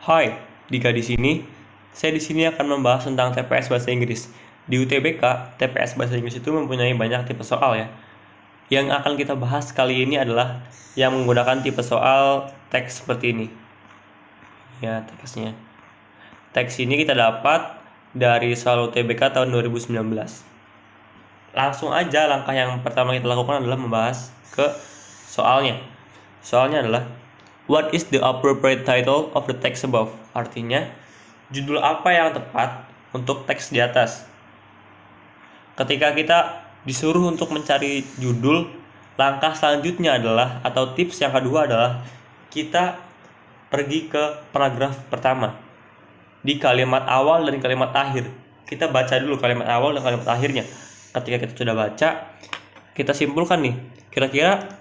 Hai, Dika di sini. Saya di sini akan membahas tentang TPS Bahasa Inggris. Di UTBK, TPS Bahasa Inggris itu mempunyai banyak tipe soal ya. Yang akan kita bahas kali ini adalah yang menggunakan tipe soal teks seperti ini. Ya, teksnya. Teks ini kita dapat dari soal UTBK tahun 2019. Langsung aja langkah yang pertama kita lakukan adalah membahas ke soalnya. Soalnya adalah what is the appropriate title of the text above? Artinya, judul apa yang tepat untuk teks di atas? Ketika kita disuruh untuk mencari judul, langkah selanjutnya adalah, atau tips yang kedua adalah, kita pergi ke paragraf pertama. Di kalimat awal dan kalimat akhir. Kita baca dulu kalimat awal dan kalimat akhirnya. Ketika kita sudah baca, kita simpulkan nih, kira-kira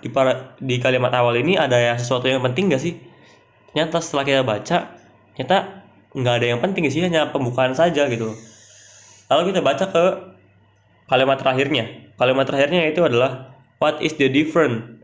di kalimat awal ini ada sesuatu yang penting gak sih? Ternyata setelah kita baca, ternyata nggak ada yang penting sih, hanya pembukaan saja gitu. Lalu kita baca ke kalimat terakhirnya. Kalimat terakhirnya itu adalah what is the difference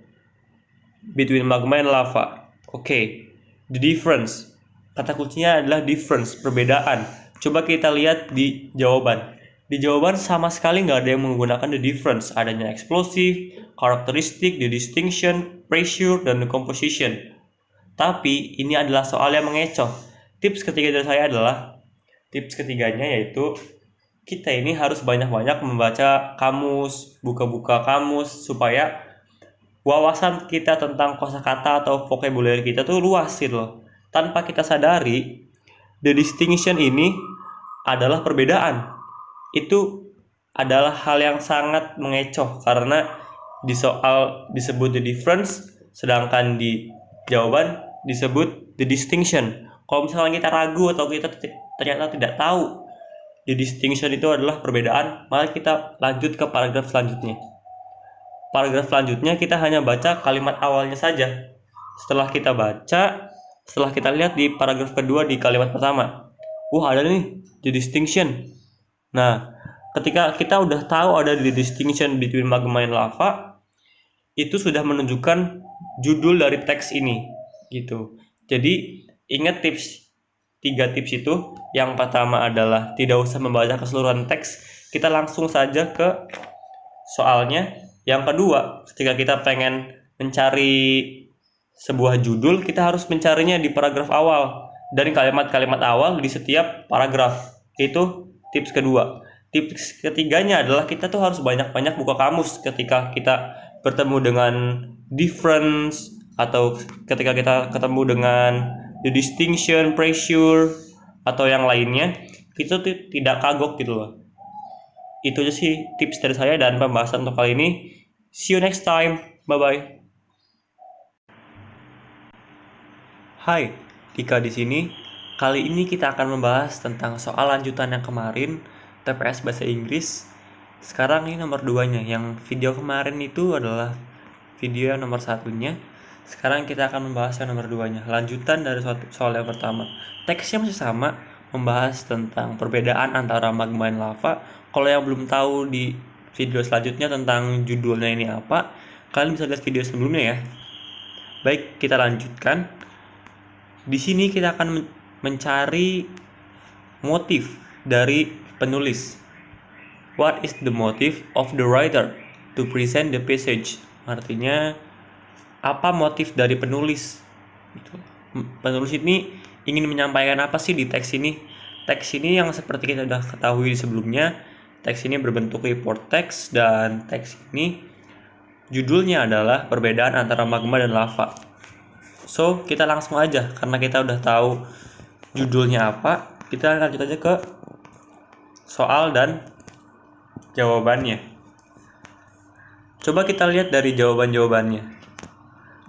between magma and lava? Oke, the difference. Kata kuncinya adalah difference, perbedaan. Coba kita lihat di jawaban. Di jawaban sama sekali nggak ada yang menggunakan the difference. Adanya explosive, characteristic, the distinction, pressure, dan the composition. Tapi ini adalah soal yang mengecoh. Tips ketiga dari saya adalah, tips ketiganya yaitu kita ini harus banyak-banyak membaca kamus, buka-buka kamus, supaya wawasan kita tentang kosakata atau vocabulary kita tuh luas gitu loh. Tanpa kita sadari, the distinction ini adalah perbedaan. Itu adalah hal yang sangat mengecoh karena di soal disebut the difference, sedangkan di jawaban disebut the distinction. Kalau misalnya kita ragu atau kita ternyata tidak tahu the distinction itu adalah perbedaan, maka kita lanjut ke paragraf selanjutnya. Paragraf selanjutnya kita hanya baca kalimat awalnya saja. Setelah kita baca, setelah kita lihat di paragraf kedua di kalimat pertama, ada nih the distinction. Nah, ketika kita udah tahu ada the distinction between magma and lava, itu sudah menunjukkan judul dari teks ini gitu. Jadi ingat tiga tips itu. Yang pertama adalah tidak usah membaca keseluruhan teks, kita langsung saja ke soalnya. Yang kedua, ketika kita pengen mencari sebuah judul, kita harus mencarinya di paragraf awal dan kalimat-kalimat awal di setiap paragraf. Itu tips kedua. Tips ketiganya adalah kita tuh harus banyak-banyak buka kamus ketika kita bertemu dengan difference, atau ketika kita ketemu dengan the distinction, pressure, atau yang lainnya, kita tuh tidak kagok gitu loh. Itu aja sih tips dari saya dan pembahasan untuk kali ini. See you next time. Bye-bye. Hai, Dika di sini. Kali ini kita akan membahas tentang soal lanjutan yang kemarin, TPS Bahasa Inggris. Sekarang ini nomor 2-nya. Yang video kemarin itu adalah video yang nomor 1-nya. Sekarang kita akan membahas yang nomor 2-nya. Lanjutan dari soal yang pertama. Teksnya masih sama, membahas tentang perbedaan antara magma dan lava. Kalau yang belum tahu di video selanjutnya tentang judulnya ini apa, kalian bisa lihat video sebelumnya ya. Baik, kita lanjutkan. Di sini kita akan mencari motif dari penulis. What is the motive of the writer to present the passage? Artinya, apa motif dari penulis? Penulis ini ingin menyampaikan apa sih di teks ini? Teks ini yang seperti kita sudah ketahui sebelumnya, teks ini berbentuk report text, dan teks ini judulnya adalah perbedaan antara magma dan lava. So, kita langsung aja, karena kita udah tahu judulnya apa, kita lanjut aja ke soal dan jawabannya. Coba kita lihat dari jawaban-jawabannya.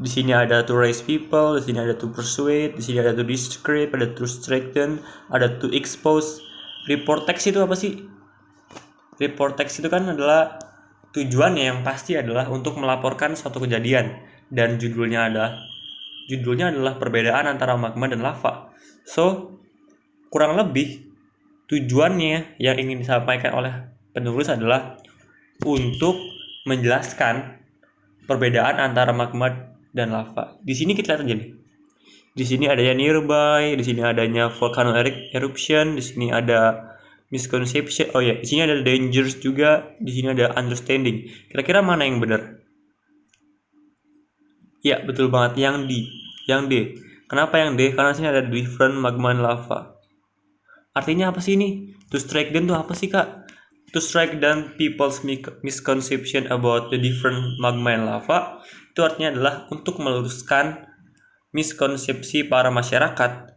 Di sini ada to raise people, di sini ada to persuade, di sini ada to describe, ada to strengthen, ada to expose. Report text itu apa sih? Report text itu kan adalah tujuannya yang pasti adalah untuk melaporkan suatu kejadian, dan judulnya adalah perbedaan antara magma dan lava. So, kurang lebih tujuannya yang ingin disampaikan oleh penulis adalah untuk menjelaskan perbedaan antara magma dan lava. Di sini kita lihat aja nih. Di sini adanya nearby, di sini adanya volcano eruption, di sini ada misconception. Oh ya, di sini ada dangers juga, di sini ada understanding. Kira-kira mana yang benar? Ya, betul banget, yang D. Kenapa yang D? Karena sini ada different magma and lava. Artinya apa sih ini? To strike down tuh apa sih, Kak? To strike down people's misconception about the different magma and lava, itu artinya adalah untuk meluruskan miskonsepsi para masyarakat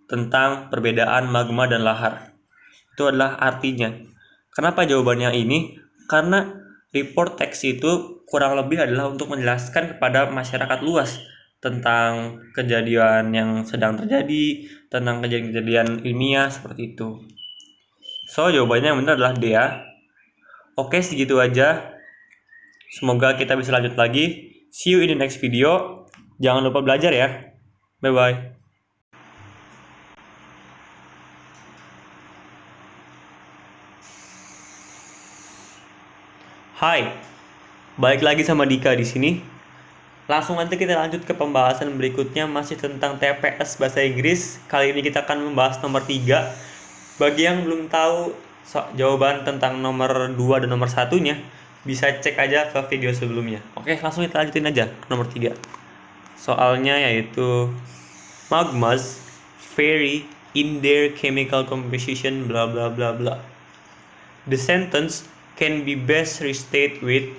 tentang perbedaan magma dan lahar. Itu adalah artinya. Kenapa jawabannya ini? Karena report teks itu kurang lebih adalah untuk menjelaskan kepada masyarakat luas tentang kejadian yang sedang terjadi, tentang kejadian-kejadian ilmiah seperti itu. So, jawabannya yang benar adalah D ya. Oke, segitu aja. Semoga kita bisa lanjut lagi. See you in the next video. Jangan lupa belajar ya. Bye-bye. Hai, balik lagi sama Dika di sini. Langsung nanti kita lanjut ke pembahasan berikutnya, masih tentang TPS bahasa Inggris. Kali ini kita akan membahas nomor 3. Bagi yang belum tahu jawaban tentang nomor 2 dan nomor 1-nya, bisa cek aja ke video sebelumnya. Oke, langsung kita lanjutin aja ke nomor 3. Soalnya yaitu magmas vary in their chemical composition bla bla bla bla. The sentence can be best restated with.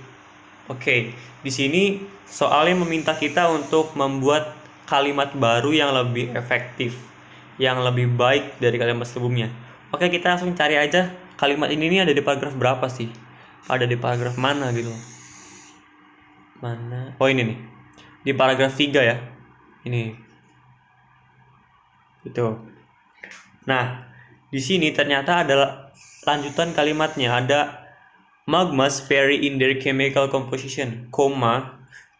Oke, di sini soalnya meminta kita untuk membuat kalimat baru yang lebih efektif, yang lebih baik dari kalimat sebelumnya. Oke, kita langsung cari aja kalimat ini ada di paragraf berapa sih? Ada di paragraf mana gitu? Mana? Oh, ini nih. Di paragraf 3 ya. Ini. Itu. Nah, di sini ternyata ada lanjutan kalimatnya, ada magmas vary in their chemical composition,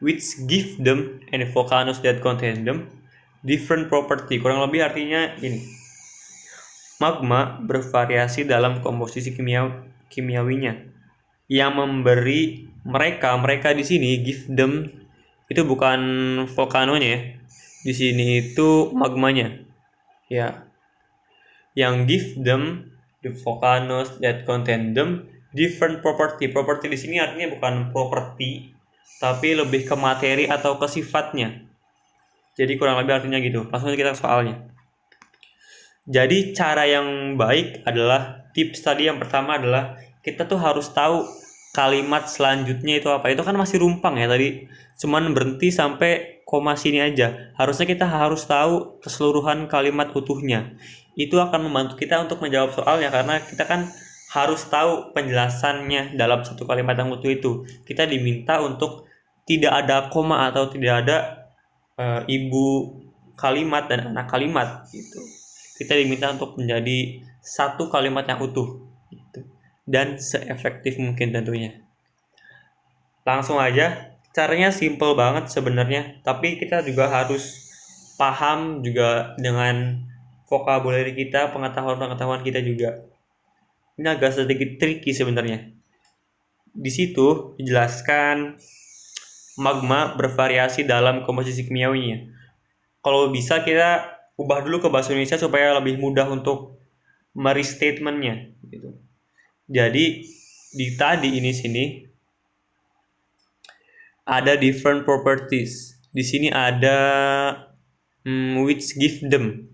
which give them and volcanoes that contain them different property. Kurang lebih artinya ini. Magma bervariasi dalam komposisi kimiawinya yang memberi mereka di sini give them itu bukan volcanonya ya. Di sini itu magmanya. Ya. Yang give them the volcanoes that contain them different property. Property di sini artinya bukan property, tapi lebih ke materi atau ke sifatnya. Jadi kurang lebih artinya gitu. Langsung kita ke soalnya. Jadi cara yang baik adalah tips tadi yang pertama adalah kita tuh harus tahu kalimat selanjutnya itu apa. Itu kan masih rumpang ya tadi. Cuman berhenti sampai koma sini aja. Harusnya kita harus tahu keseluruhan kalimat utuhnya. Itu akan membantu kita untuk menjawab soalnya karena kita kan harus tahu penjelasannya dalam satu kalimat yang utuh itu. Kita diminta untuk tidak ada koma atau tidak ada ibu kalimat dan anak kalimat gitu. Kita diminta untuk menjadi satu kalimat yang utuh gitu. Dan seefektif mungkin tentunya. Langsung aja, caranya simple banget sebenarnya, tapi kita juga harus paham juga dengan vocabulary kita, pengetahuan kita juga. Ini agak sedikit tricky sebenarnya. Di situ dijelaskan magma bervariasi dalam komposisi kimiawinya. Kalau bisa kita ubah dulu ke bahasa Indonesia supaya lebih mudah untuk merestatementnya gitu. Jadi di tadi ini sini ada different properties. Di sini ada which give them.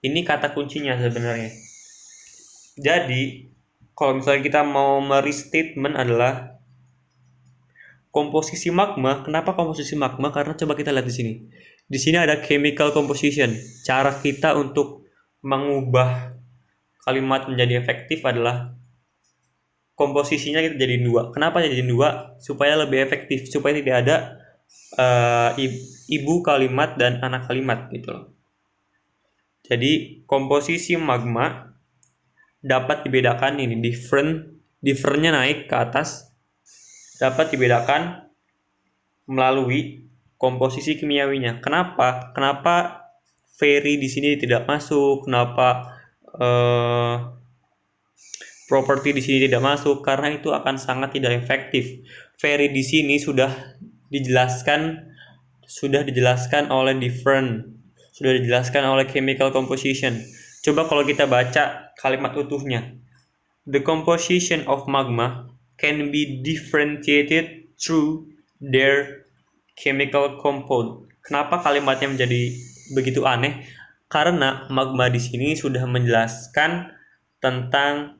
Ini kata kuncinya sebenarnya. Jadi kalau misalnya kita mau merestatement adalah komposisi magma. Kenapa komposisi magma? Karena coba kita lihat di sini. Di sini ada chemical composition. Cara kita untuk mengubah kalimat menjadi efektif adalah komposisinya kita jadiin 2. Kenapa jadiin 2? Supaya lebih efektif, supaya tidak ada ibu kalimat dan anak kalimat gitu loh. Jadi komposisi magma dapat dibedakan ini differentnya naik ke atas dapat dibedakan melalui komposisi kimiawinya. Kenapa vary di sini tidak masuk? Kenapa properti di sini tidak masuk? Karena itu akan sangat tidak efektif. Vary di sini sudah dijelaskan oleh different. sudah dijelaskan oleh chemical composition. Coba kalau kita baca kalimat utuhnya. The composition of magma can be differentiated through their chemical compound. Kenapa kalimatnya menjadi begitu aneh? Karena magma di sini sudah menjelaskan tentang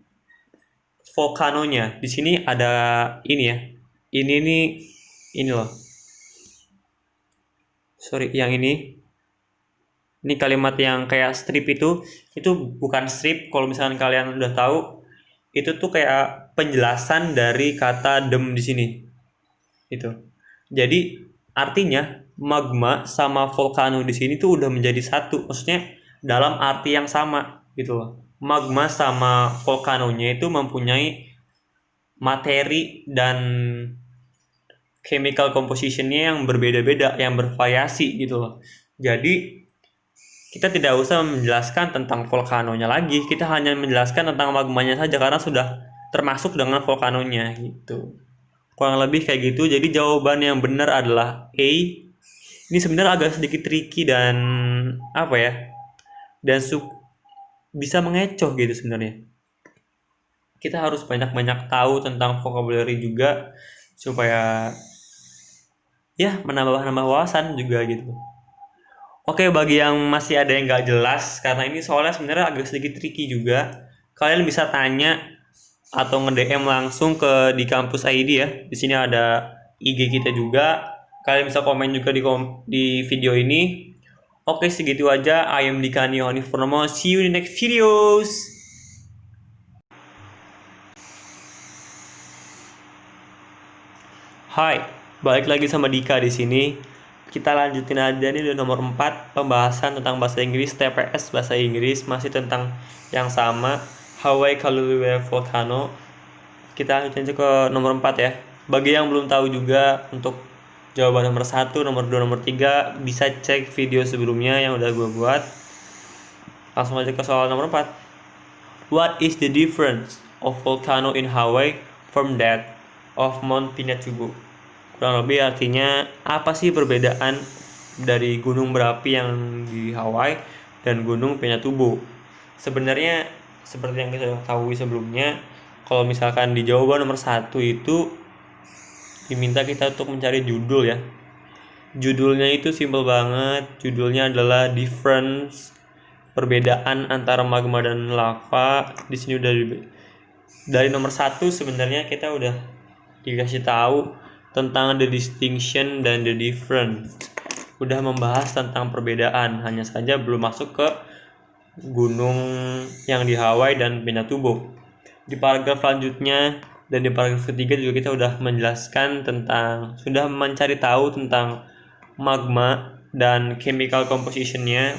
volcanonya. Di sini ada ini ya. Ini loh. Sorry, yang ini. Ini kalimat yang kayak strip itu bukan strip. Kalau misalkan kalian udah tahu, itu tuh kayak penjelasan dari kata dem di sini. Itu. Jadi artinya magma sama volcano di sini tuh udah menjadi satu. Maksudnya dalam arti yang sama gitu loh. Magma sama volcanonya itu mempunyai materi dan chemical compositionnya yang berbeda-beda, yang bervariasi gitu loh. Jadi kita tidak usah menjelaskan tentang volcanonya lagi, kita hanya menjelaskan tentang magmanya saja karena sudah termasuk dengan volcanonya gitu. Kurang lebih kayak gitu. Jadi jawaban yang benar adalah A. Ini sebenarnya agak sedikit tricky dan apa ya? Dan bisa mengecoh gitu sebenarnya. Kita harus banyak-banyak tahu tentang vocabulary juga supaya ya menambah wawasan juga gitu. Oke, bagi yang masih ada yang nggak jelas, karena ini soalnya sebenarnya agak sedikit tricky juga, kalian bisa tanya atau nge-DM langsung ke di kampus ID ya. Di sini ada IG kita juga. Kalian bisa komen juga di video ini. Oke, segitu aja. I am Dikani Purnomo. See you in the next videos. Hai, balik lagi sama Dika di sini. Kita lanjutin aja nih udah nomor 4 pembahasan tentang bahasa Inggris, TPS bahasa Inggris, masih tentang yang sama, Hawaii Kaluluwe Volcano. Kita lanjutin aja ke nomor 4 ya. Bagi yang belum tahu juga, untuk jawaban nomor 1, nomor 2, nomor 3 bisa cek video sebelumnya yang udah gue buat. Langsung aja ke soal nomor 4. What is the difference of volcano in Hawaii from that of Mount Pinatubo? Kurang lebih artinya apa sih perbedaan dari gunung berapi yang di Hawaii dan gunung Pinatubo? Sebenarnya seperti yang kita ketahui sebelumnya, kalau misalkan di jawaban nomor 1 itu diminta kita untuk mencari judul ya. Judulnya itu simple banget. Judulnya adalah difference, perbedaan antara magma dan lava. Di sini udah dari nomor 1 sebenarnya kita udah dikasih tahu tentang the distinction dan the difference. Udah membahas tentang perbedaan, hanya saja belum masuk ke gunung yang di Hawaii dan Pinatubo. Di paragraf selanjutnya dan di paragraf ketiga juga kita udah menjelaskan tentang, sudah mencari tahu tentang magma dan chemical compositionnya.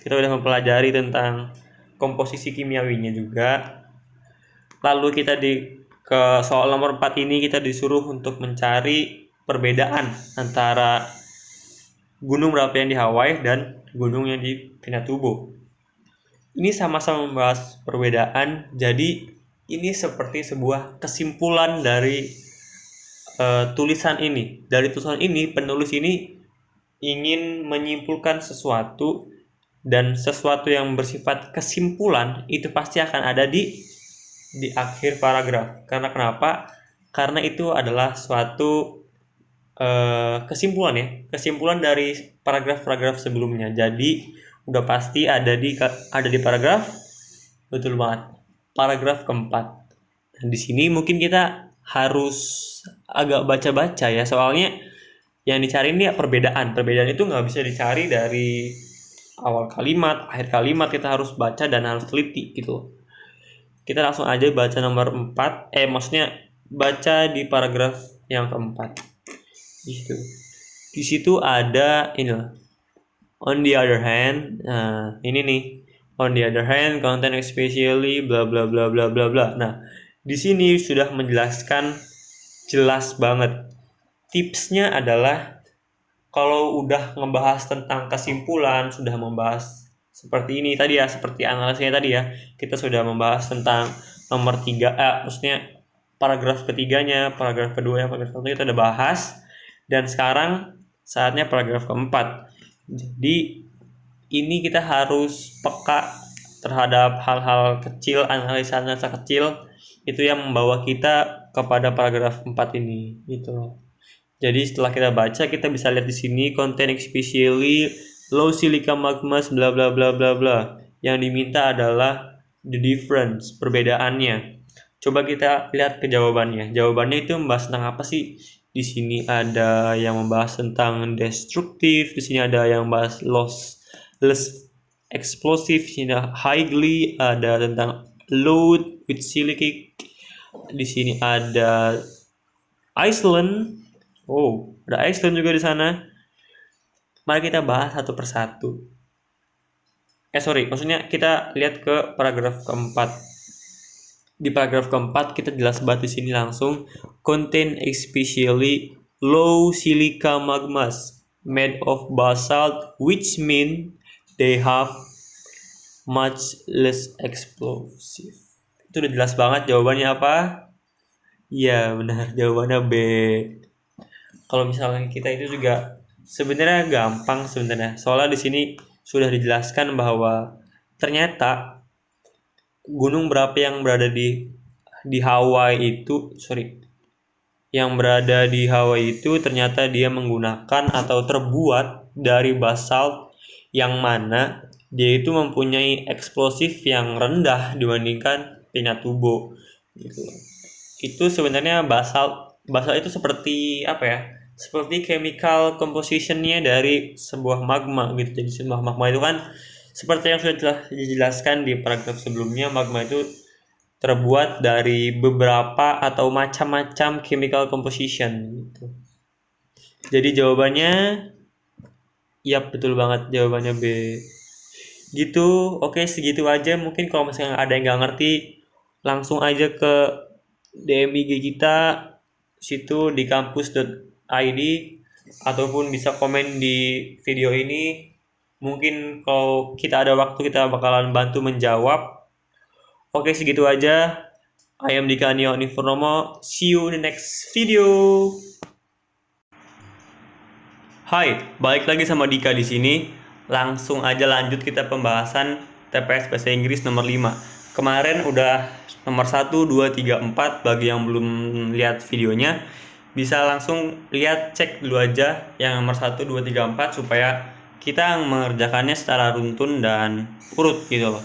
Kita udah mempelajari tentang komposisi kimiawinya juga. Lalu kita ke soal nomor 4 ini kita disuruh untuk mencari perbedaan antara gunung berapi yang di Hawaii dan gunung yang di Pinatubo. Ini sama-sama membahas perbedaan, jadi ini seperti sebuah kesimpulan dari tulisan ini. Dari tulisan ini, penulis ini ingin menyimpulkan sesuatu, dan sesuatu yang bersifat kesimpulan itu pasti akan ada di akhir paragraf. Karena kenapa? Karena itu adalah suatu kesimpulan ya, kesimpulan dari paragraf-paragraf sebelumnya. Jadi udah pasti ada di paragraf, betul banget, paragraf keempat. Dan di sini mungkin kita harus agak baca-baca ya, soalnya yang dicari ini ya perbedaan. Perbedaan itu nggak bisa dicari dari awal kalimat, akhir kalimat. Kita harus baca dan harus teliti gitu. Kita langsung aja baca nomor 4, maksudnya baca di paragraf yang keempat. Gitu. Di situ ada ini loh. On the other hand, ini nih. On the other hand, content especially bla bla bla bla bla bla. Nah, di sini sudah menjelaskan jelas banget. Tipsnya adalah kalau udah ngebahas tentang kesimpulan, sudah membahas seperti ini tadi ya, seperti analisanya tadi ya, kita sudah membahas tentang nomor 3, maksudnya paragraf ketiganya, paragraf kedua, paragraf satu kita udah bahas, dan sekarang saatnya paragraf keempat. Jadi ini kita harus peka terhadap hal-hal kecil, analisa-analisa kecil itu yang membawa kita kepada paragraf 4 ini gitu loh. Jadi setelah kita baca kita bisa lihat di sini content especially low silica magmas bla bla bla bla bla. Yang diminta adalah the difference, perbedaannya. Coba kita lihat ke jawabannya. Jawabannya itu membahas tentang apa sih? Di sini ada yang membahas tentang destruktif, di sini ada yang membahas less explosive, di sini ada highly, ada tentang load with silica. Di sini ada Iceland. Oh, ada Iceland juga di sana. Mari kita bahas satu persatu. Maksudnya kita lihat ke paragraf keempat. Di paragraf keempat kita jelas banget di sini langsung contain especially low silica magmas made of basalt, which mean they have much less explosive. Itu udah jelas banget jawabannya apa? Iya benar, jawabannya B. Kalau misalnya kita itu juga sebenarnya gampang sebenarnya. Soalnya di sini sudah dijelaskan bahwa ternyata gunung berapi yang berada di Hawaii itu, yang berada di Hawaii itu ternyata dia menggunakan atau terbuat dari basalt yang mana dia itu mempunyai eksplosif yang rendah dibandingkan Pinatubo gitu. Itu sebenarnya basalt itu seperti apa ya? Seperti chemical compositionnya dari sebuah magma gitu. Jadi sebuah magma itu kan seperti yang sudah dijelaskan di paragraf sebelumnya, magma itu terbuat dari beberapa atau macam-macam chemical composition gitu. Jadi jawabannya, ya betul banget jawabannya B. Gitu, oke segitu aja. Mungkin kalau misalnya ada yang nggak ngerti, langsung aja ke DM IG kita situ di kampus.id ataupun bisa komen di video ini. Mungkin kalau kita ada waktu kita bakalan bantu menjawab. Oke segitu aja. I am Dika Nio Nifurnomo. See you in the next video. Hai, balik lagi sama Dika di sini. Langsung aja lanjut kita pembahasan TPS Bahasa Inggris nomor 5. Kemarin udah nomor 1, 2, 3, 4. Bagi yang belum lihat videonya, bisa langsung lihat, cek dulu aja yang nomor 1, 2, 3, 4 supaya kita mengerjakannya secara runtun dan urut gitu loh.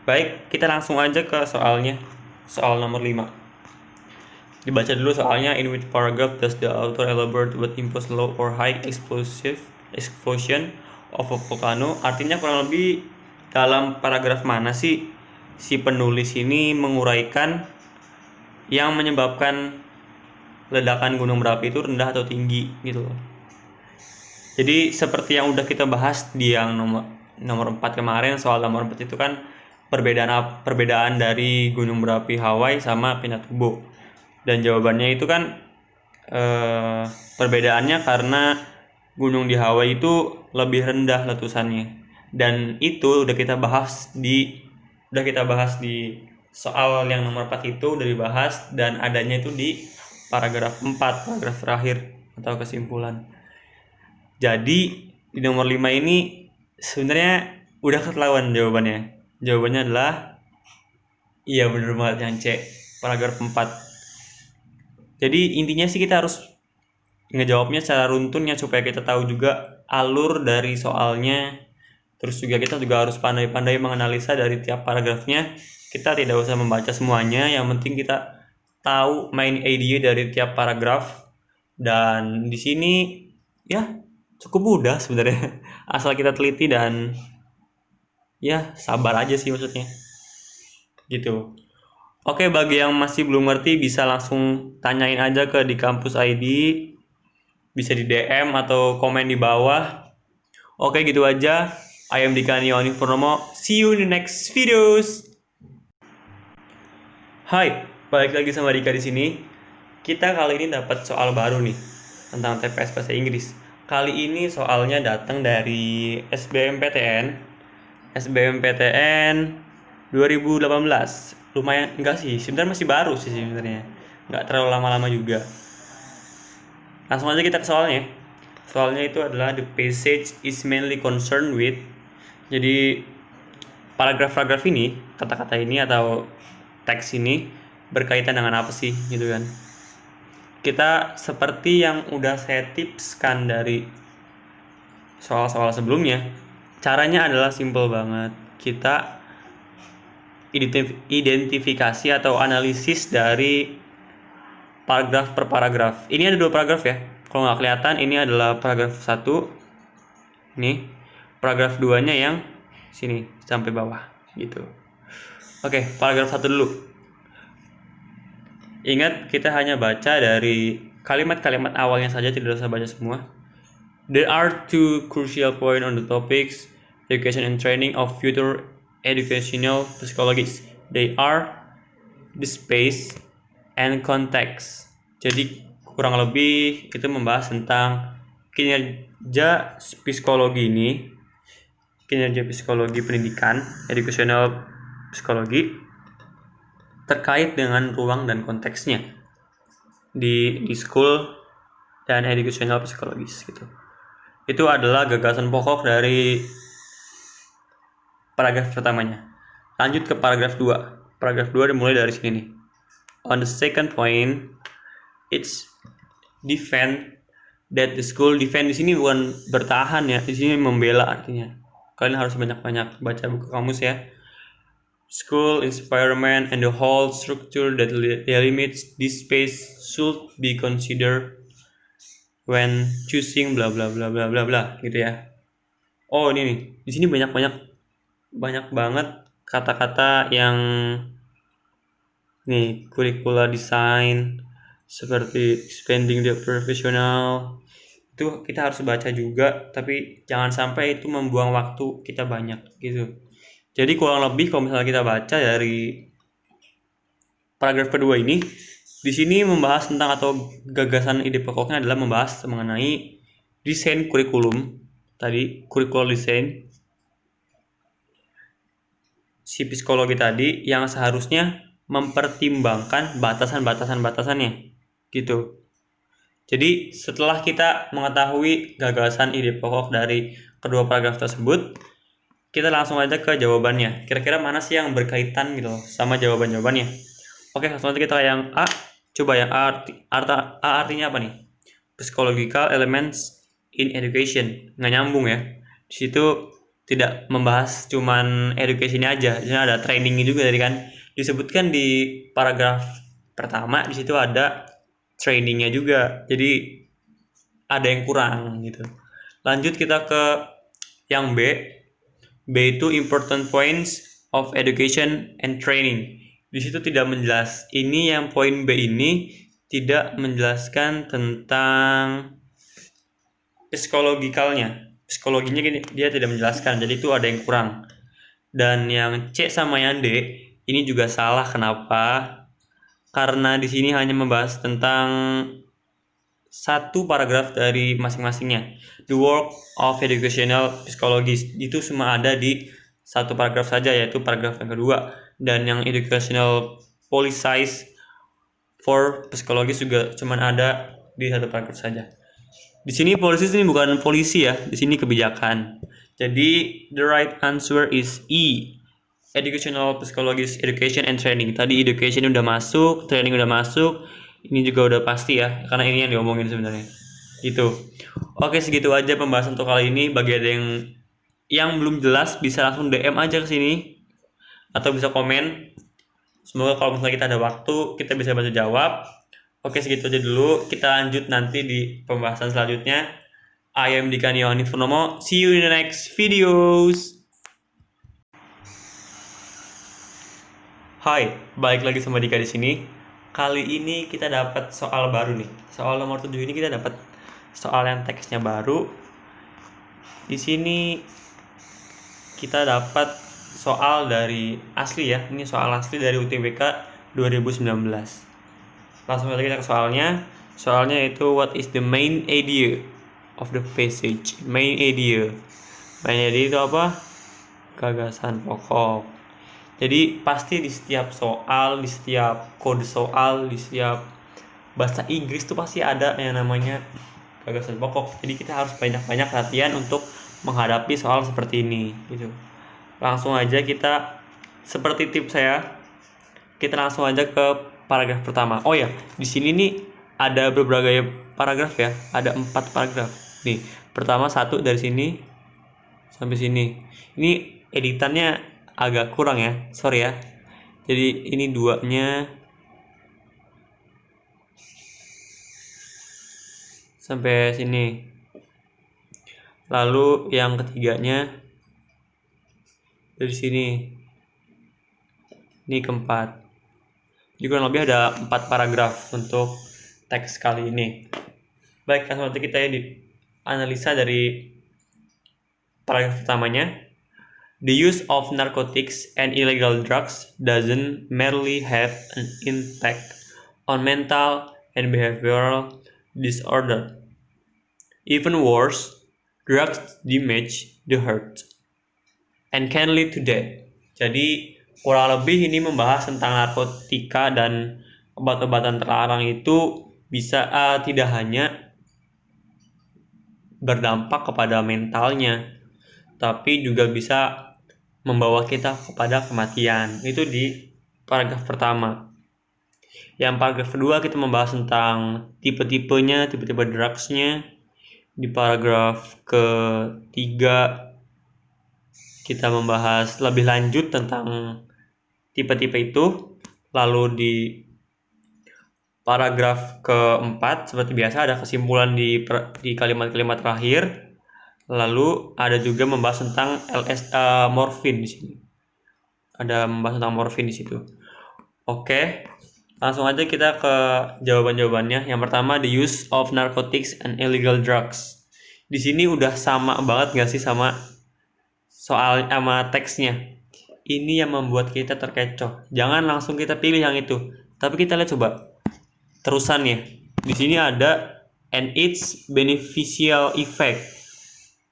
Baik, kita langsung aja ke soalnya. Soal nomor 5. Dibaca dulu soalnya. In which paragraph does the author elaborate what impose low or high explosion of a volcano? Artinya kurang lebih dalam paragraf mana sih si penulis ini menguraikan yang menyebabkan ledakan gunung berapi itu rendah atau tinggi gitu loh. Jadi seperti yang udah kita bahas di yang nomor 4 kemarin, soal nomor 4 itu kan perbedaan dari gunung berapi Hawaii sama Pinatubo. Dan jawabannya itu kan perbedaannya karena gunung di Hawaii itu lebih rendah letusannya. Dan itu udah kita bahas di soal yang nomor 4 itu udah dibahas, dan adanya itu di paragraf 4, paragraf terakhir atau kesimpulan. Jadi di nomor 5 ini sebenarnya udah ketahuan jawabannya. Jawabannya adalah iya bener banget yang C, paragraf 4. Jadi intinya sih kita harus ngejawabnya secara runtun ya, supaya kita tahu juga alur dari soalnya. Terus juga kita juga harus pandai-pandai menganalisa dari tiap paragrafnya. Kita tidak usah membaca semuanya, yang penting kita tahu main idea dari tiap paragraf. Dan di sini ya cukup mudah sebenarnya, asal kita teliti dan ya sabar aja sih maksudnya gitu. Oke, bagi yang masih belum ngerti bisa langsung tanyain aja ke di kampus ID, bisa di DM atau komen di bawah. Oke, gitu aja. I am Dika Nio Purnomo. See you in the next videos. Hai, balik lagi sama Dika di sini. Kita kali ini dapat soal baru nih tentang TPS Bahasa Inggris. Kali ini soalnya datang dari SBMPTN 2018. Lumayan, enggak sih, sebenarnya masih baru sih sebenarnya. Enggak terlalu lama-lama juga. Langsung aja kita ke soalnya. Soalnya itu adalah the passage is mainly concerned with. Jadi paragraf-paragraf ini, kata-kata ini atau teks ini berkaitan dengan apa sih gitu kan. Kita seperti yang udah saya tipskan dari soal-soal sebelumnya, caranya adalah simple banget. Kita identifikasi atau analisis dari paragraf per paragraf. Ini ada 2 paragraf ya. Kalau nggak kelihatan, ini adalah paragraf 1. Ini paragraf 2-nya yang sini sampai bawah gitu. Oke, paragraf 1 dulu. Ingat, kita hanya baca dari kalimat-kalimat awalnya saja, tidak usah baca semua. There are 2 crucial points on the topics education and training of future educational psychologists. They are the space and context. Jadi kurang lebih itu membahas tentang kinerja psikologi ini, kinerja psikologi pendidikan, educational psikologi, terkait dengan ruang dan konteksnya di school dan educational psikologis gitu. Itu adalah gagasan pokok dari paragraf pertamanya. Lanjut ke paragraf 2. Paragraf 2 dimulai dari sini nih. On the second point, it's defend that the school. Defend di sini bukan bertahan ya, di sini membela artinya. Kalian harus banyak-banyak baca buku kamus ya. School environment and the whole structure that delimits this space should be considered when choosing bla bla bla bla bla bla gitu ya. Oh ini nih, di sini banyak banget kata-kata yang nih, curricular design seperti expanding the professional. Itu kita harus baca juga, tapi jangan sampai itu membuang waktu kita banyak gitu. Jadi kurang lebih kalau misalnya kita baca dari paragraf kedua ini, di sini membahas tentang atau gagasan ide pokoknya adalah membahas mengenai desain kurikulum. Tadi curricular design si psikologi tadi yang seharusnya mempertimbangkan batasannya gitu. Jadi setelah kita mengetahui gagasan ide pokok dari kedua paragraf tersebut, kita langsung aja ke jawabannya. Kira-kira mana sih yang berkaitan gitu sama jawabannya. Oke, langsung aja kita yang A. Coba yang A artinya apa nih? Psychological elements in education. Nggak nyambung ya. Di situ tidak membahas cuman education aja. Di sini ada trainingnya juga tadi kan. Disebutkan di paragraf pertama, di situ ada trainingnya juga. Jadi ada yang kurang gitu. Lanjut kita ke yang B. B itu important points of education and training. Di situ tidak menjelaskan. Ini yang poin B ini tidak menjelaskan tentang psikologikalnya. Psikologinya dia tidak menjelaskan. Jadi itu ada yang kurang. Dan yang C sama yang D ini juga salah. Kenapa? Karena di sini hanya membahas tentang satu paragraf dari masing-masingnya. The work of educational psychologist itu cuma ada di satu paragraf saja, yaitu paragraf yang kedua. Dan yang educational policies for psikologis juga cuma ada di satu paragraf saja. Di sini policies ini bukan polisi ya, di sini kebijakan. Jadi the right answer is E. Educational psychologist education and training. Tadi education udah masuk, training udah masuk. Ini juga udah pasti ya, karena ini yang diomongin sebenarnya. Gitu. Oke, segitu aja pembahasan untuk kali ini. Bagi ada yang belum jelas bisa langsung DM aja ke sini atau bisa komen. Semoga kalau misalnya kita ada waktu kita bisa bantu jawab. Oke, segitu aja dulu. Kita lanjut nanti di pembahasan selanjutnya. I am Dika Niyoni Purnomo. See you in the next videos. Hai, balik lagi sama Dika di sini. Kali ini kita dapat soal baru nih. Soal nomor 7 ini kita dapat soal yang teksnya baru. Di sini kita dapat soal dari asli ya. Ini soal asli dari UTBK 2019. Langsung aja kita ke soalnya. Soalnya itu what is the main idea of the passage? Main idea itu apa? Gagasan pokok. Jadi pasti di setiap soal, di setiap kode soal, di setiap bahasa Inggris tuh pasti ada yang namanya gagasan pokok. Jadi kita harus banyak-banyak latihan untuk menghadapi soal seperti ini gitu. Langsung aja kita, seperti tips saya, kita langsung aja ke paragraf pertama. Oh ya, di sini nih ada berbagai paragraf ya, ada 4 paragraf. Nih, pertama 1 dari sini sampai sini. Ini editannya agak kurang ya, sorry ya. Jadi ini 2-nya sampai sini. Lalu yang ketiganya dari sini. Ini keempat. Jadi kurang lebih ada 4 paragraf untuk teks kali ini. Baik, langsung nanti kita analisa dari paragraf pertamanya. The use of narcotics and illegal drugs doesn't merely have an impact on mental and behavioral disorder. Even worse, drugs damage the heart and can lead to death. Jadi kurang lebih ini membahas tentang narkotika dan obat-obatan terlarang itu bisa tidak hanya berdampak kepada mentalnya, tapi juga bisa membawa kita kepada kematian. Itu di paragraf pertama. Yang paragraf kedua kita membahas tentang tipe-tipenya, tipe-tipe drugsnya. Di paragraf ketiga kita membahas lebih lanjut tentang tipe-tipe itu. Lalu di paragraf keempat seperti biasa ada kesimpulan di kalimat-kalimat terakhir. Lalu ada juga membahas tentang morfin di sini. Ada membahas tentang morfin di situ. Oke, langsung aja kita ke jawaban-jawabannya. Yang pertama, the use of narcotics and illegal drugs. Di sini udah sama banget nggak sih sama soal sama teksnya? Ini yang membuat kita terkecoh. Jangan langsung kita pilih yang itu, tapi kita lihat coba terusannya. Di sini ada and its beneficial effect.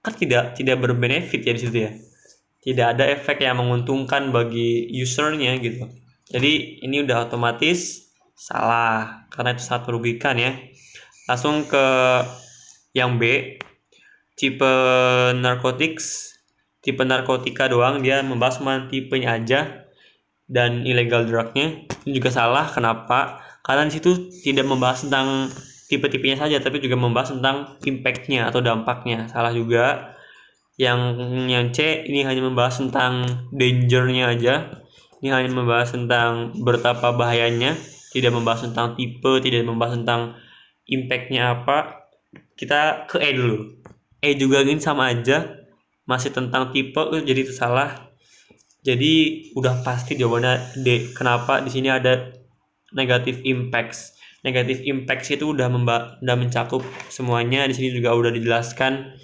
Kan tidak berbenefit ya di situ ya. Tidak ada efek yang menguntungkan bagi usernya gitu. Jadi ini udah otomatis salah karena itu sangat merugikan ya. Langsung ke yang B, tipe narcotics, tipe narkotika doang, dia membahas cuma tipenya aja, dan illegal drugnya itu juga salah. Kenapa? Karena di situ tidak membahas tentang tipe-tipenya saja, tapi juga membahas tentang impactnya atau dampaknya. Salah juga. Yang C ini hanya membahas tentang dangernya aja. Ini hanya membahas tentang betapa bahayanya, tidak membahas tentang tipe, tidak membahas tentang impactnya apa. Kita ke E dulu. E juga ini sama aja, masih tentang tipe, jadi itu salah. Jadi udah pasti jawabannya D. Kenapa? Di sini ada negative impacts. Negative impacts itu udah mencakup semuanya. Di sini juga udah dijelaskan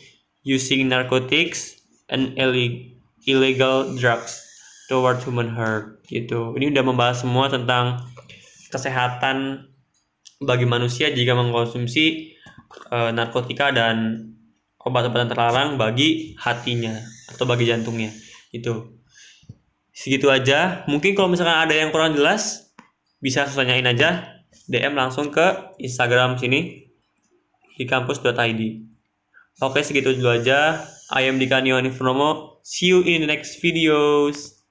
using narcotics and illegal drugs toward human health gitu. Ini udah membahas semua tentang kesehatan bagi manusia jika mengkonsumsi narkotika dan obat-obatan terlarang bagi hatinya atau bagi jantungnya. Itu segitu aja. Mungkin kalau misalkan ada yang kurang jelas bisa tanyain aja, DM langsung ke Instagram sini di kampus.id. Oke, segitu dulu aja. I am Dika Niwani Purnomo. See you in the next videos.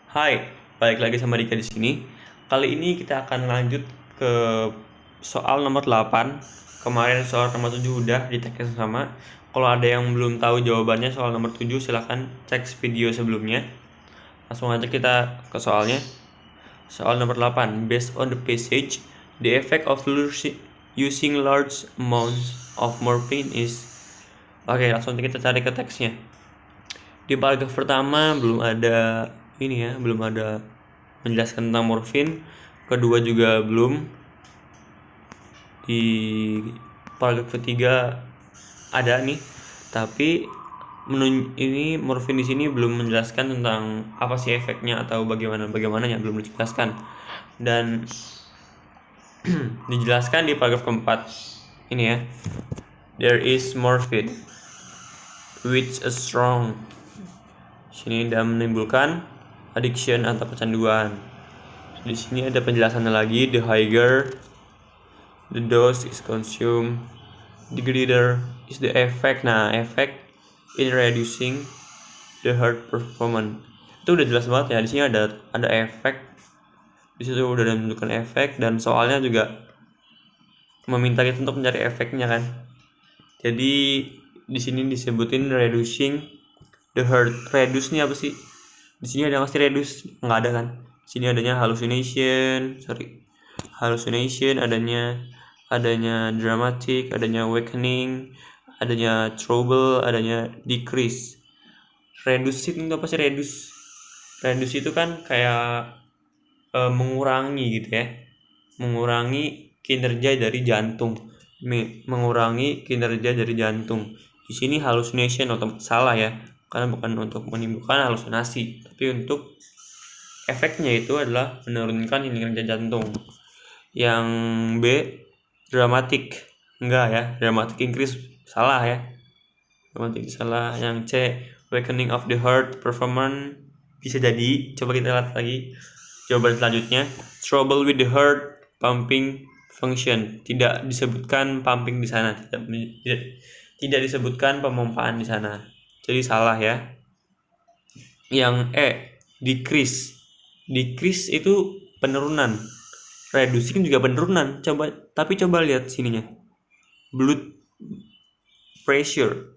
Hai, balik lagi sama Dika di sini. Kali ini kita akan lanjut ke soal nomor 8. Kemarin soal nomor 7 udah di tag sama. Kalau ada yang belum tahu jawabannya soal nomor 7, silahkan cek video sebelumnya. Langsung aja kita ke soalnya. Soal nomor 8. Based on the passage, the effect of using large amounts of morphine is... Oke, langsung kita cari ke teksnya. Di paragraf pertama belum ada ini ya, belum ada menjelaskan tentang morfin. Kedua juga belum. Di paragraf ketiga ada nih, tapi ini morfin di sini belum menjelaskan tentang apa sih efeknya atau bagaimananya belum dijelaskan. Dan dijelaskan di paragraf keempat ini ya. There is morphine which is strong. Sini dan menimbulkan addiction atau kecanduan. Di sini ada penjelasannya lagi. The higher the dose is consumed, Degrader is the effect. Nah, effect in reducing the heart performance. Itu udah jelas banget ya. Di sini ada efek. Di situ udah menunjukkan efek dan soalnya juga meminta kita untuk mencari efeknya kan. Jadi di sini disebutin reducing the heart. Reduce nih apa sih? Di sini ada nggak sih reduce? Nggak ada kan? Di sini adanya hallucination, adanya dramatic, adanya awakening, adanya trouble, adanya decrease. Reduce itu apa sih reduce? Reduce itu kan kayak mengurangi gitu ya. Mengurangi kinerja dari jantung. Mengurangi kinerja dari jantung. Di sini hallucination atau salah ya. Karena bukan untuk menimbulkan halusinasi, tapi untuk efeknya itu adalah menurunkan kinerja jantung. Yang B dramatic, enggak ya, dramatic increase salah ya, dramatic salah. Yang C awakening of the heart performance bisa jadi. Coba kita lihat lagi jawaban selanjutnya. Trouble with the heart pumping function, tidak disebutkan pumping di sana, tidak disebutkan pemompaan di sana, jadi salah ya. Yang E decrease itu penurunan, reducing juga penurunan. Tapi coba lihat sininya, blood pressure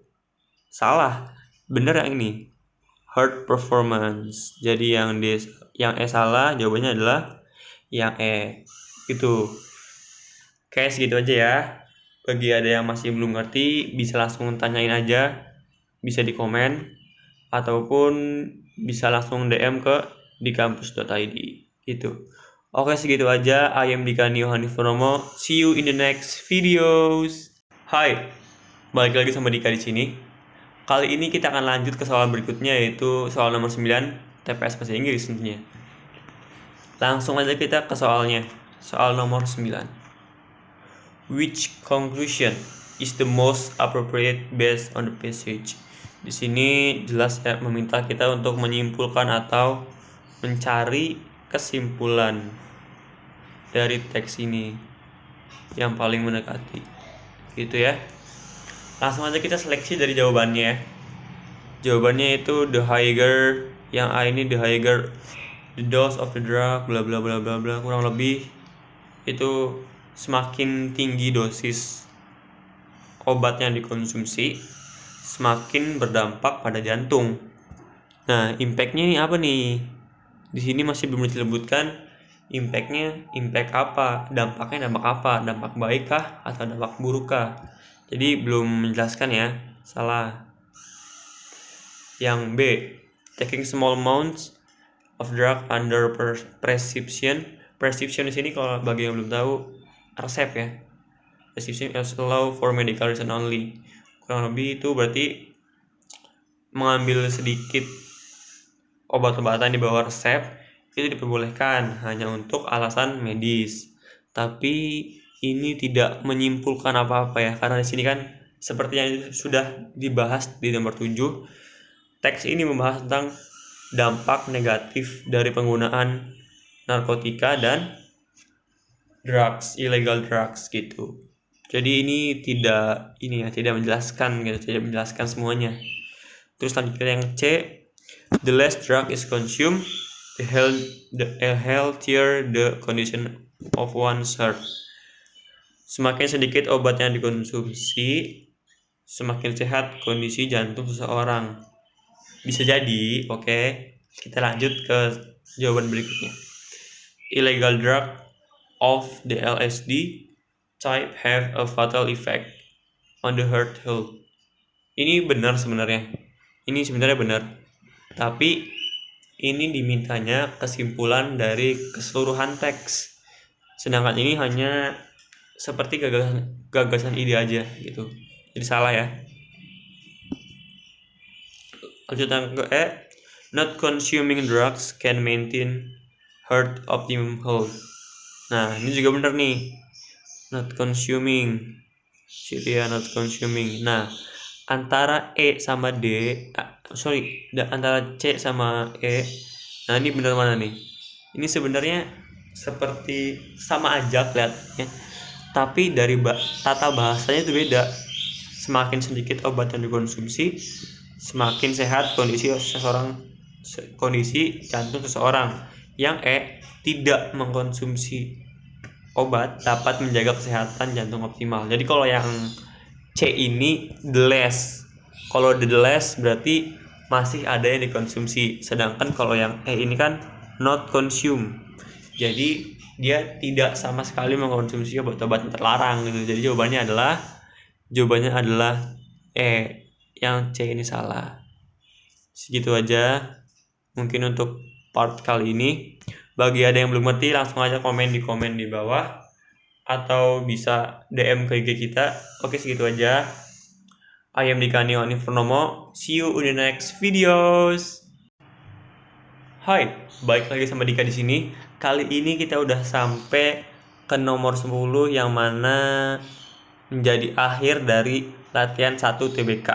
salah, bener yang ini heart performance. Jadi yang E salah, jawabannya adalah yang E. Itu kayak segitu aja ya. Bagi ada yang masih belum ngerti, bisa langsung tanyain aja, bisa di komen ataupun bisa langsung DM ke di kampus.id gitu. Oke, segitu aja. I am Dika Yohanes Purnomo. See you in the next videos. Hai, balik lagi sama Dika di sini. Kali ini kita akan lanjut ke soal berikutnya, yaitu soal nomor 9 TPS Bahasa Inggris tentunya. Langsung aja kita ke soalnya. Soal nomor 9. Which conclusion is the most appropriate based on the passage? Di sini jelas ya, meminta kita untuk menyimpulkan atau mencari kesimpulan dari teks ini yang paling mendekati. Gitu ya. Langsung aja kita seleksi dari jawabannya ya. Jawabannya itu the higher, yang A ini the higher the dose of the drug bla bla bla bla bla, kurang lebih itu semakin tinggi dosis obat yang dikonsumsi semakin berdampak pada jantung. Nah, impactnya ini apa nih? Di sini masih belum disebutkan impactnya, impact apa, dampaknya dampak apa, dampak baik kah atau dampak buruk kah? Jadi belum menjelaskan ya, salah. Yang B, taking small amounts of drug under prescription. Prescription di sini kalau bagi yang belum tahu, resep ya. Prescription is allowed for medical reason only. Kurang lebih itu berarti mengambil sedikit obat-obatan di bawah resep itu diperbolehkan hanya untuk alasan medis. Tapi ini tidak menyimpulkan apa-apa ya, karena di sini kan seperti yang sudah dibahas di nomor 7, teks ini membahas tentang dampak negatif dari penggunaan narkotika dan drugs, illegal drugs gitu. Jadi ini tidak menjelaskan gitu, tidak menjelaskan semuanya. Terus lanjutnya yang C, the less drug is consumed, the healthier the condition of one's heart. Semakin sedikit obat yang dikonsumsi, semakin sehat kondisi jantung seseorang. Bisa jadi, oke. Kita lanjut ke jawaban berikutnya. Illegal drug of the LSD type have a fatal effect on the heart health. Ini benar sebenarnya. Ini sebenarnya benar. Tapi ini dimintanya kesimpulan dari keseluruhan teks. Sedangkan ini hanya seperti gagasan ide aja gitu. Jadi salah ya. Lanjut yang ke E, not consuming drugs can maintain heart optimum health. Nah, ini juga benar nih. Not consuming. Not consuming. Nah, antara E sama D, antara C sama E. Nah, ini benar mana nih? Ini sebenarnya seperti sama aja kelihatannya, tapi dari tata bahasanya itu beda. semakin sedikit obat yang dikonsumsi, semakin sehat kondisi jantung seseorang. Yang E, tidak mengkonsumsi obat dapat menjaga kesehatan jantung optimal. Jadi kalau yang C ini the less. Kalau the less berarti masih ada yang dikonsumsi. Sedangkan kalau yang E ini kan not consume. Jadi dia tidak sama sekali mengkonsumsi obat-obat yang terlarang gitu. Jadi jawabannya adalah E. Yang C ini salah. Segitu aja mungkin untuk part kali ini. Bagi ada yang belum ngerti, langsung aja komen di bawah atau bisa DM ke IG kita. Oke, segitu aja. I am Dika Nioni Purnomo. See you in the next videos. Hai, balik lagi sama Dika di sini. Kali ini kita udah sampai ke nomor 10 yang mana menjadi akhir dari latihan 1 TBK.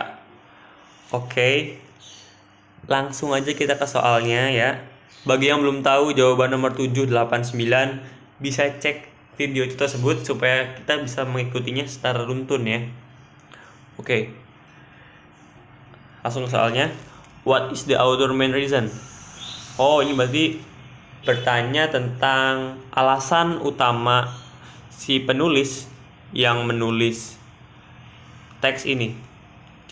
Oke. Langsung aja kita ke soalnya ya. Bagi yang belum tahu jawaban nomor 789, bisa cek video itu tersebut supaya kita bisa mengikutinya secara runtun ya. Oke. Langsung ke soalnya. What is the author main reason? Oh, ini berarti bertanya tentang alasan utama si penulis yang menulis teks ini.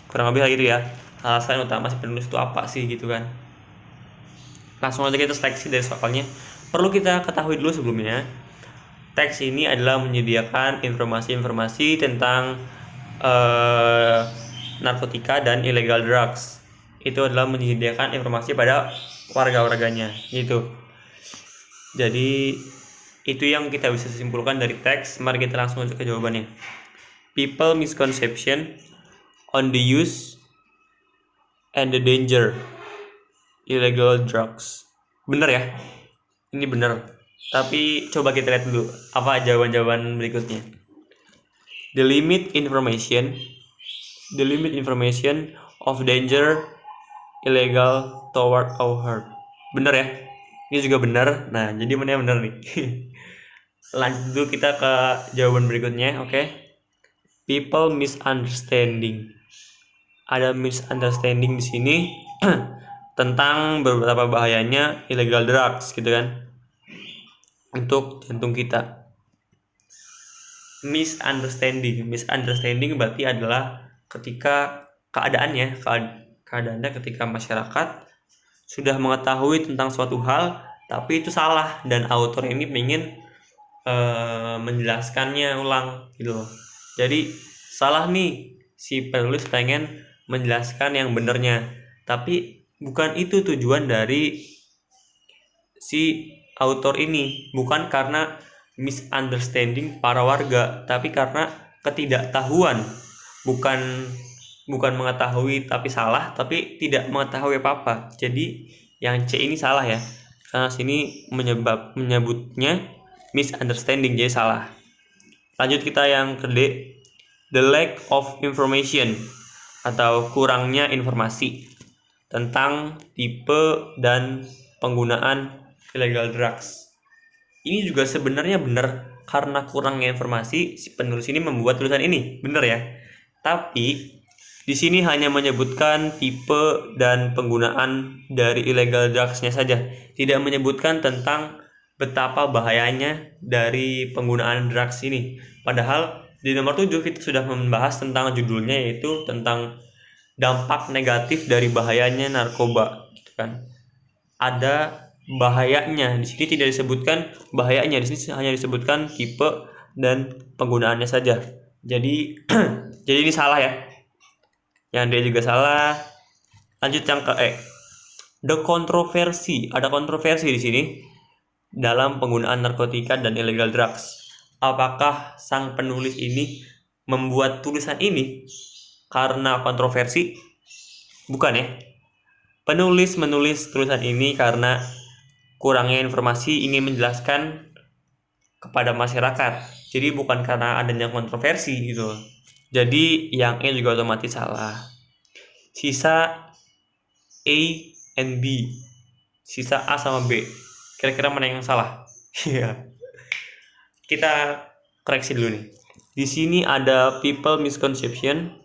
Kurang lebih gitu ya. Alasan utama si penulis itu apa sih gitu kan. Langsung aja kita seleksi dari soalnya. Perlu kita ketahui dulu sebelumnya, teks ini adalah menyediakan informasi-informasi tentang narkotika dan illegal drugs. Itu adalah menyediakan informasi pada warga-warganya gitu. Jadi itu yang kita bisa simpulkan dari teks. Mari kita langsung masuk ke jawabannya. People misconception on the use and the danger illegal drugs. Bener ya? Ini bener. Tapi coba kita lihat dulu apa jawaban-jawaban berikutnya. The limit information of danger illegal toward our heart. Bener ya? Ini juga bener. Nah, jadi mana yang bener nih? Lanjut dulu kita ke jawaban berikutnya, oke? People misunderstanding. Ada misunderstanding di sini tentang beberapa bahayanya illegal drugs gitu kan untuk jantung kita. Misunderstanding berarti adalah ketika keadaannya ketika masyarakat sudah mengetahui tentang suatu hal tapi itu salah dan autor ini ingin menjelaskannya ulang gitu loh. Jadi salah nih, si penulis pengen menjelaskan yang benernya, tapi bukan itu tujuan dari si autor ini. Bukan karena misunderstanding para warga, tapi karena ketidaktahuan. Bukan mengetahui tapi salah, tapi tidak mengetahui apa-apa. Jadi yang C ini salah ya, karena sini menyebutnya misunderstanding, jadi salah. Lanjut kita yang ke D. The lack of information atau kurangnya informasi tentang tipe dan penggunaan illegal drugs. Ini juga sebenarnya benar, karena kurangnya informasi si penulis ini membuat tulisan ini, benar ya. Tapi di sini hanya menyebutkan tipe dan penggunaan dari illegal drugs-nya saja, tidak menyebutkan tentang betapa bahayanya dari penggunaan drugs ini. Padahal di nomor 7 kita sudah membahas tentang judulnya, yaitu tentang dampak negatif dari bahayanya narkoba gitu kan. Ada bahayanya, di sini tidak disebutkan bahayanya, di sini hanya disebutkan tipe dan penggunaannya saja. Jadi jadi ini salah ya. Yang dia juga salah. Lanjut yang ke E. The kontroversi, ada kontroversi di sini dalam penggunaan narkotika dan illegal drugs. Apakah sang penulis ini membuat tulisan ini karena kontroversi? Bukan ya. Penulis menulis tulisan ini karena kurangnya informasi, ingin menjelaskan kepada masyarakat. Jadi bukan karena adanya kontroversi gitu. Jadi yang E juga otomatis salah. Sisa A and B. Sisa A sama B. Kira-kira mana yang salah? Iya. Kita koreksi dulu nih. Di sini ada people misconception,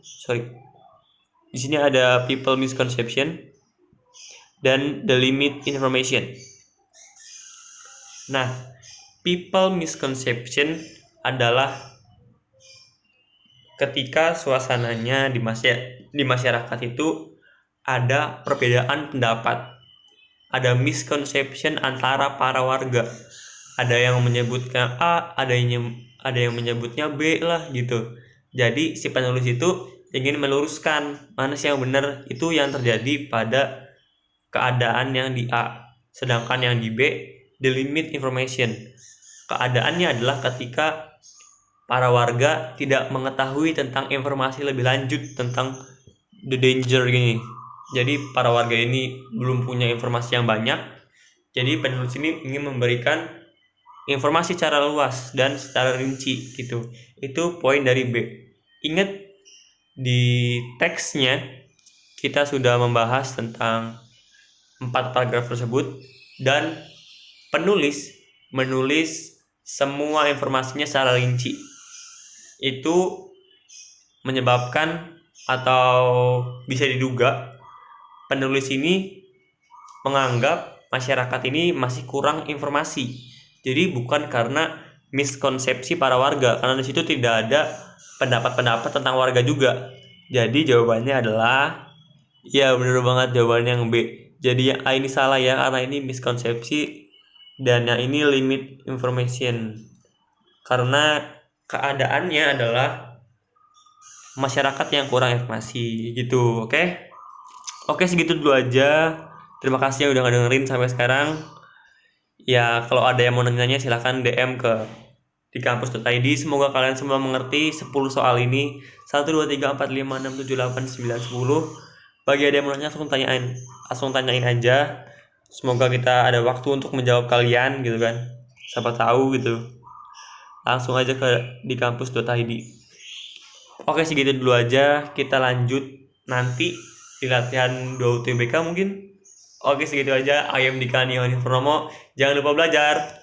Di sini ada people misconception dan the limit information. Nah, people misconception adalah ketika suasananya di masyarakat itu ada perbedaan pendapat, ada misconception antara para warga. Ada yang menyebutnya A, ada yang menyebutnya B lah gitu. Jadi si penulis itu ingin meluruskan mana sih yang benar, itu yang terjadi pada keadaan yang di A, sedangkan yang di B the limit information. Keadaannya adalah ketika para warga tidak mengetahui tentang informasi lebih lanjut tentang the danger gini. Jadi para warga ini belum punya informasi yang banyak. Jadi penulis ini ingin memberikan informasi secara luas dan secara rinci gitu. Itu poin dari B. Ingat di teksnya kita sudah membahas tentang 4 paragraf tersebut dan penulis menulis semua informasinya secara rinci. Itu menyebabkan atau bisa diduga penulis ini menganggap masyarakat ini masih kurang informasi. Jadi bukan karena miskonsepsi para warga, karena di situ tidak ada pendapat-pendapat tentang warga juga. Jadi jawabannya adalah ya benar banget, jawabannya yang B. Jadi yang A ini salah ya, karena ini miskonsepsi dan yang ini limit information. Karena keadaannya adalah masyarakat yang kurang informasi gitu. Oke, segitu dulu aja. Terima kasih yang udah ngedengerin sampai sekarang. Ya, kalau ada yang mau nanya silahkan DM ke di kampus.id. Semoga kalian semua mengerti 10 soal ini. 1, 2, 3, 4, 5, 6, 7, 8, 9, 10. Bagi ada yang mau nanya langsung tanyain aja. Semoga kita ada waktu untuk menjawab kalian gitu kan. Siapa tahu gitu. Langsung aja ke di kampus.id. Oke, segitu dulu aja. Kita lanjut nanti di latihan 2 UTBK mungkin. Oke, segitu aja. I am Dika Nihoni Purnomo. Jangan lupa belajar.